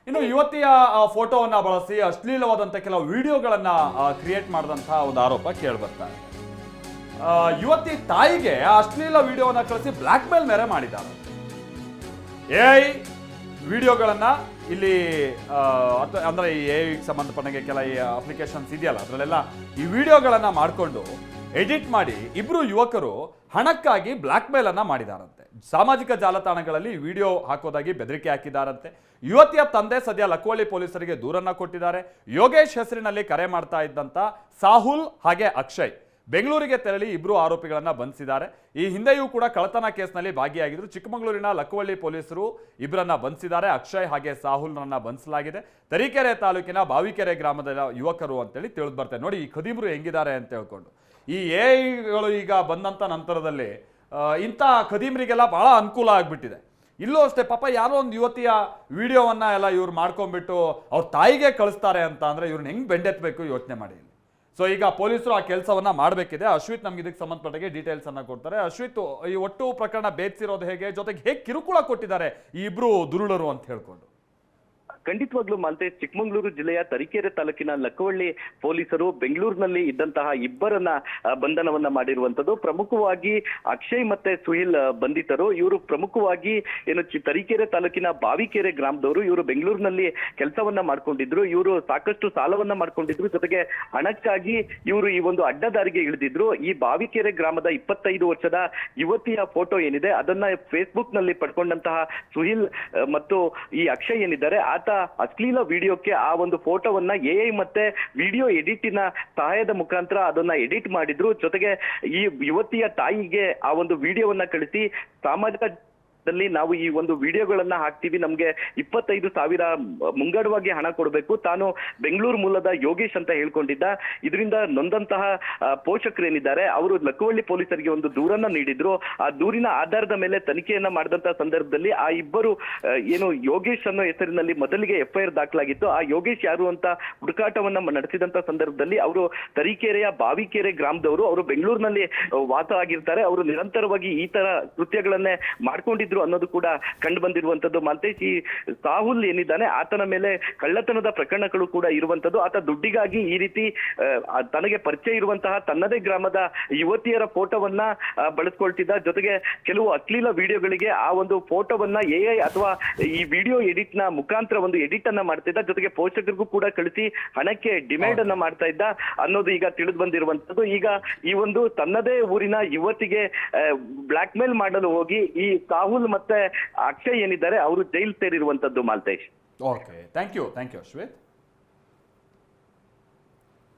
ಇನ್ನು ಯುವತಿಯ ಫೋಟೋವನ್ನ ಬಳಸಿ ಅಶ್ಲೀಲವಾದಂಥ ಕೆಲವು ವಿಡಿಯೋಗಳನ್ನ ಕ್ರಿಯೇಟ್ ಮಾಡಿದಂತಹ ಒಂದು ಆರೋಪ ಕೇಳಿಬರ್ತಾ ಇದೆ. ಯುವತಿ ತಾಯಿಗೆ ಆ ಅಶ್ಲೀಲ ವಿಡಿಯೋವನ್ನ ಕಳಿಸಿ ಬ್ಲಾಕ್ ಮೇಲ್ ಮೇರೆ ಮಾಡಿದ್ದಾರೆ. ಎಐ ವಿಡಿಯೋಗಳನ್ನ ಇಲ್ಲಿ ಅಂದ್ರೆ ಈ ಎಐ ಸಂಬಂಧಪಟ್ಟಂಗೆ ಕೆಲ ಅಪ್ಲಿಕೇಶನ್ಸ್ ಇದೆಯಲ್ಲ, ಅದರಲ್ಲೆಲ್ಲ ಈ ವಿಡಿಯೋಗಳನ್ನ ಮಾಡಿಕೊಂಡು ಎಡಿಟ್ ಮಾಡಿ ಇಬ್ರು ಯುವಕರು ಹಣಕ್ಕಾಗಿ ಬ್ಲಾಕ್ ಮೇಲ್ ಅನ್ನ ಮಾಡಿದಾರಂತೆ. ಸಾಮಾಜಿಕ ಜಾಲತಾಣಗಳಲ್ಲಿ ವಿಡಿಯೋ ಹಾಕೋದಾಗಿ ಬೆದರಿಕೆ ಹಾಕಿದಾರಂತೆ. ಯುವತಿಯ ತಂದೆ ಸದ್ಯ ಲಕ್ಕವಳ್ಳಿ ಪೊಲೀಸರಿಗೆ ದೂರನ್ನ ಕೊಟ್ಟಿದ್ದಾರೆ. ಯೋಗೇಶ್ ಹೆಸರಿನಲ್ಲಿ ಕರೆ ಮಾಡ್ತಾ ಇದ್ದಂತ ಸಾಹುಲ್ ಹಾಗೆ ಅಕ್ಷಯ್ ಬೆಂಗಳೂರಿಗೆ ತೆರಳಿ ಇಬ್ರು ಆರೋಪಿಗಳನ್ನ ಬಂಧಿಸಿದ್ದಾರೆ. ಈ ಹಿಂದೆಯೂ ಕೂಡ ಕಳ್ಳತನ ಕೇಸ್ನಲ್ಲಿ ಭಾಗಿಯಾಗಿದ್ರು. ಚಿಕ್ಕಮಗಳೂರಿನ ಲಕ್ಕವಳ್ಳಿ ಪೊಲೀಸರು ಇಬ್ಬರನ್ನ ಬಂಧಿಸಿದ್ದಾರೆ. ಅಕ್ಷಯ್ ಹಾಗೆ ಸಾಹುಲ್ರನ್ನ ಬಂಧಿಸಲಾಗಿದೆ. ತರೀಕೆರೆ ತಾಲೂಕಿನ ಬಾವಿಕೆರೆ ಗ್ರಾಮದ ಯುವಕರು ಅಂತೇಳಿ ತಿಳಿದು ಬರ್ತೇವೆ. ನೋಡಿ ಈ ಖದೀಮರು ಹೆಂಗಿದ್ದಾರೆ ಅಂತ ಹೇಳ್ಕೊಂಡು. ಈ ಎಐಗಳು ಈಗ ಬಂದಂತ ನಂತರದಲ್ಲಿ ಇಂಥ ಖದೀಮರಿಗೆಲ್ಲ ಬಹಳ ಅನುಕೂಲ ಆಗ್ಬಿಟ್ಟಿದೆ. ಇಲ್ಲೂ ಅಷ್ಟೇ ಪಾಪ ಯಾರೋ ಒಂದು ಯುವತಿಯ ವಿಡಿಯೋವನ್ನ ಎಲ್ಲ ಇವ್ರು ಮಾಡ್ಕೊಂಡ್ಬಿಟ್ಟು ಅವ್ರ ತಾಯಿಗೆ ಕಳಿಸ್ತಾರೆ ಅಂತ ಅಂದ್ರೆ ಇವ್ರನ್ನ ಹೆಂಗ್ ಬೆಂಡೆತ್ಬೇಕು ಯೋಚನೆ ಮಾಡಿ. ಸೊ ಈಗ ಪೊಲೀಸರು ಆ ಕೆಲಸವನ್ನ ಮಾಡಬೇಕಿದೆ. ಅಶ್ವಿತ್ ನಮ್ಗೆ ಇದಕ್ಕೆ ಸಂಬಂಧಪಟ್ಟಾಗೆ ಡೀಟೇಲ್ಸ್ ಅನ್ನ ಕೊಡ್ತಾರೆ. ಅಶ್ವಿತ್, ಈ ಒಟ್ಟು ಪ್ರಕರಣ ಬೇಧಿಸಿರೋದು ಹೇಗೆ, ಜೊತೆಗೆ ಹೇಗೆ ಕಿರುಕುಳ ಕೊಟ್ಟಿದ್ದಾರೆ ಈ ಇಬ್ರು ದುರುಳರು ಅಂತ ಹೇಳ್ಕೊಂಡು? ಖಂಡಿತವಾಗ್ಲೂ ಮಾಲ್ತೇಶ್, ಚಿಕ್ಕಮಗಳೂರು ಜಿಲ್ಲೆಯ ತರೀಕೆರೆ ತಾಲೂಕಿನ ಲಕ್ಕವಳ್ಳಿ ಪೊಲೀಸರು ಬೆಂಗಳೂರಿನಲ್ಲಿ ಇದ್ದಂತಹ ಇಬ್ಬರನ್ನ ಬಂಧನವನ್ನ ಮಾಡಿರುವಂತದ್ದು. ಪ್ರಮುಖವಾಗಿ ಅಕ್ಷಯ್ ಮತ್ತೆ ಸುಹಿಲ್ ಬಂಧಿತರು. ಇವರು ಪ್ರಮುಖವಾಗಿ ಏನು ತರೀಕೆರೆ ತಾಲೂಕಿನ ಬಾವಿಕೆರೆ ಗ್ರಾಮದವರು. ಇವರು ಬೆಂಗಳೂರಿನಲ್ಲಿ ಕೆಲಸವನ್ನ ಮಾಡ್ಕೊಂಡಿದ್ರು. ಇವರು ಸಾಕಷ್ಟು ಸಾಲವನ್ನ ಮಾಡ್ಕೊಂಡಿದ್ರು. ಜೊತೆಗೆ ಹಣಕ್ಕಾಗಿ ಇವರು ಈ ಒಂದು ಅಡ್ಡದಾರಿಗೆ ಇಳಿದಿದ್ರು. ಈ ಬಾವಿಕೆರೆ ಗ್ರಾಮದ 25 ವರ್ಷದ ಯುವತಿಯ ಫೋಟೋ ಏನಿದೆ ಅದನ್ನ ಫೇಸ್ಬುಕ್ ನಲ್ಲಿ ಪಡ್ಕೊಂಡಂತಹ ಸುಹಿಲ್ ಮತ್ತು ಈ ಅಕ್ಷಯ್ ಏನಿದ್ದಾರೆ ಆತ ಅಶ್ಲೀಲ ವಿಡಿಯೋಕ್ಕೆ ಆ ಒಂದು ಫೋಟೋವನ್ನ ಎಐ ಮತ್ತೆ ವಿಡಿಯೋ ಎಡಿಟಿನ ಸಹಾಯದ ಮುಖಾಂತರ ಅದನ್ನ ಎಡಿಟ್ ಮಾಡಿದ್ರು. ಜೊತೆಗೆ ಈ ಯುವತಿಯ ತಾಯಿಗೆ ಆ ಒಂದು ವಿಡಿಯೋವನ್ನ ಕಳಿಸಿ ಸಾಮಾಜಿಕ ನಾವು ಈ ಒಂದು ವಿಡಿಯೋಗಳನ್ನ ಹಾಕ್ತೀವಿ, ನಮ್ಗೆ 25,000 ಮುಂಗಡವಾಗಿ ಹಣ ಕೊಡಬೇಕು. ತಾನು ಬೆಂಗಳೂರು ಮೂಲದ ಯೋಗೇಶ್ ಅಂತ ಹೇಳ್ಕೊಂಡಿದ್ದ. ಇದರಿಂದ ನೊಂದಂತಹ ಪೋಷಕರೇನಿದ್ದಾರೆ ಅವರು ಲಕ್ಕವಳ್ಳಿ ಪೊಲೀಸರಿಗೆ ಒಂದು ದೂರನ್ನ ನೀಡಿದ್ರು. ಆ ದೂರಿನ ಆಧಾರದ ಮೇಲೆ ತನಿಖೆಯನ್ನ ಮಾಡಿದಂತಹ ಸಂದರ್ಭದಲ್ಲಿ ಆ ಇಬ್ಬರು ಏನು ಯೋಗೇಶ್ ಅನ್ನೋ ಹೆಸರಿನಲ್ಲಿ ಮೊದಲಿಗೆ FIR ದಾಖಲಾಗಿತ್ತು. ಆ ಯೋಗೇಶ್ ಯಾರು ಅಂತ ಹುಡುಕಾಟವನ್ನ ನಡೆಸಿದಂತ ಸಂದರ್ಭದಲ್ಲಿ ಅವರು ತರೀಕೆರೆಯ ಬಾವಿಕೆರೆ ಗ್ರಾಮದವರು. ಅವರು ಬೆಂಗಳೂರಿನಲ್ಲಿ ವಾಸ ಆಗಿರ್ತಾರೆ. ಅವರು ನಿರಂತರವಾಗಿ ಈ ತರ ಕೃತ್ಯಗಳನ್ನೇ ಮಾಡ್ಕೊಂಡಿದ್ರು ಅನ್ನೋದು ಕೂಡ ಕಂಡು ಬಂದಿರುವಂತದ್ದು. ಮಾಲ್ತೇಶ್, ಈ ಸಾಹುಲ್ ಏನಿದ್ದಾನೆ ಆತನ ಮೇಲೆ ಕಳ್ಳತನದ ಪ್ರಕರಣಗಳು ಕೂಡ ಇರುವಂತದ್ದು. ಆತ ದುಡ್ಡಿಗಾಗಿ ಈ ರೀತಿ ತನಗೆ ಪರಿಚಯ ಇರುವಂತಹ ತನ್ನದೇ ಗ್ರಾಮದ ಯುವತಿಯರ ಫೋಟೋವನ್ನ ಬಳಸ್ಕೊಳ್ತಿದ್ದ. ಜೊತೆಗೆ ಕೆಲವು ಅಶ್ಲೀಲ ವಿಡಿಯೋಗಳಿಗೆ ಆ ಒಂದು ಫೋಟೋವನ್ನ ಎಐ ಅಥವಾ ಈ ವಿಡಿಯೋ ಎಡಿಟ್ ನ ಮುಖಾಂತರ ಒಂದು ಎಡಿಟ್ ಅನ್ನ ಮಾಡ್ತಿದ್ದ. ಜೊತೆಗೆ ಪೋಷಕರಿಗೂ ಕೂಡ ಕಳಿಸಿ ಹಣಕ್ಕೆ ಡಿಮ್ಯಾಂಡ್ ಅನ್ನ ಮಾಡ್ತಾ ಇದ್ದ ಅನ್ನೋದು ಈಗ ತಿಳಿದು ಬಂದಿರುವಂತದ್ದು. ಈಗ ಈ ಒಂದು ತನ್ನದೇ ಊರಿನ ಯುವತಿಗೆ ಬ್ಲಾಕ್ ಮೇಲ್ ಮಾಡಲು ಹೋಗಿ ಈ ಸಾಹುಲ್ ಮತ್ತೆ ಅಕ್ಷಯ್ ಏನಿದ್ದಾರೆ ಅವರು ಜೈಲ್ ಸೇರಿರುವಂತದ್ದು Malthesh. Okay, thank you Ashwith.